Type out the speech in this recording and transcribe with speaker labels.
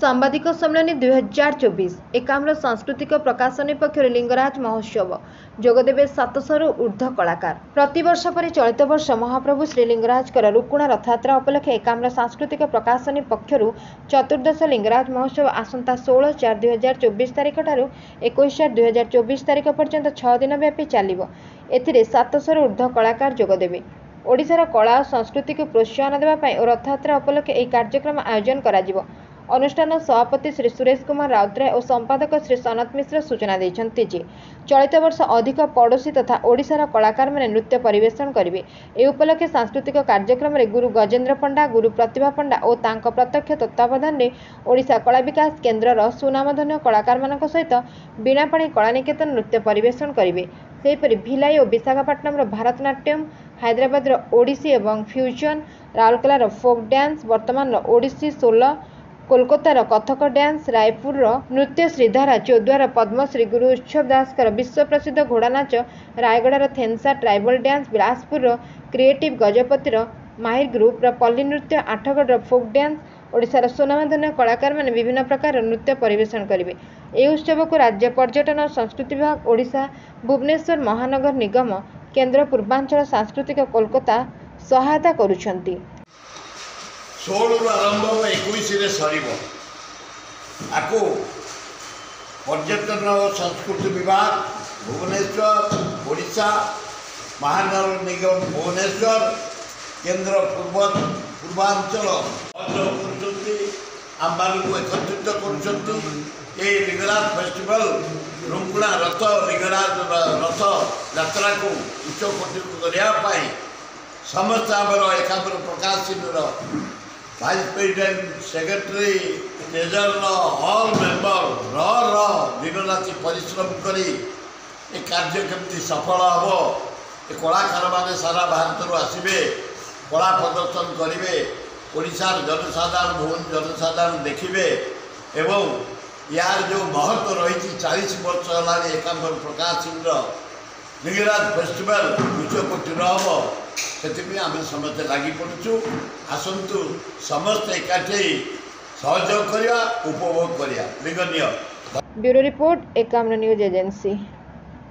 Speaker 1: सांबादिक सम्मेलन 2024 एकाम्र सांस्कृतिक प्रकाशनी पक्षर लिंगराज महोत्सव जोगदेवे 700 ऊर्ध्व कलाकार। प्रतिवर्ष पर चलित वर्ष महाप्रभु श्रीलिंगराज रुकुणा रथयात्रा उपलक्षे एकाम्र सांस्कृतिक प्रकाशनी पक्षर चतुर्दश लिंगराज महोत्सव आसंता 16/4/2024 तारीख ठारू 21/4/2024 तारीख पर्यंत 6 दिन व्यापी चलिब। एथिरे 700 ऊर्ध्व कलाकार जोगदेवे। ओडिशार कला और संस्कृति को प्रोत्साहन देवाई और रथयात्रा उपलक्षे यह कार्यक्रम आयोजन करा। अनुष्ठान सभापति श्री सुरेश कुमार राउतराय और संपादक श्री सनत मिश्र सूचना देते चलित वर्ष अधिक पड़ोशी तथा ओडिशार कलाकार माने नृत्य परिवेषण करेंगे। ए उपलक्षे सांस्कृतिक कार्यक्रम में गुरु गजेन्द्र पंडा, गुरु प्रतिभा पंडा और तांको प्रत्यक्ष तत्वावधान में ओडिशा कला विकास केन्द्रर सुनामधन्य कलाकार मान सहित बीणापाणी कलानिकेतन नृत्य परिवेषण करेंगे। सेहीपरि भिलाई और विशाखापट्टनम भारतनाट्यम, हैदराबाद ओडिसी और फ्यूजन, राउरकेलार फोक डांस, वर्तमान ओडिसी सोल, कोलकातार कथक डांस, रायपुर नृत्य श्रीधारा, चौद्वार पद्मश्री गुरु उत्सव दासकर विश्व प्रसिद्ध घोड़ा नाच, रायगड़ार थेन्सा ट्राइबल डांस, बिलासपुर क्रिएटिव गजपतिर माहिर ग्रुप पल्ली नृत्य, आठगढ़ फोक डांस, ओडिशार सुनामधन्य कलाकार माने विभिन्न प्रकार नृत्य परिवेषण करेंगे। यह उत्सव को राज्य पर्यटन और संस्कृति विभाग, ओडिशा, भुवनेश्वर महानगर निगम, केन्द्र पूर्वांचल सांस्कृतिक कोलकाता सहायता करुछंती।
Speaker 2: 16 आरंभ 21 सर आपको पर्यटन और संस्कृति विभाग भुवनेश्वर, ओडिशा महानगर निगम भुवनेश्वर, केन्द्र पूर्वांचल आम को एकत्रित कर लिंगराज फेस्टिवल रुकुणा रथ लिंगराज रथ यात्रा को उच्च कोटि करने समस्त आमर एकाम्र प्रकाशन vice president, secretary, treasurer, all member दिन राति परिश्रम करी ए कार्य केमती सफल हम ए कलाकार मैंने सारा भारत आसवे कला प्रदर्शन करेंगे, ओडिशार जनसाधारण भुवन जनसाधारण देखिए एवं यार जो महत्व रही 40 वर्ष है एकाम्र प्रकाशन लिंगराज फेस्टिवल उच्च कोटि हम से आम समस्त लगी पड़ू। आसतु समस्त एकाठी सहयोग करवा उपभोग करवा।
Speaker 1: Bureau report Ekamra news agency.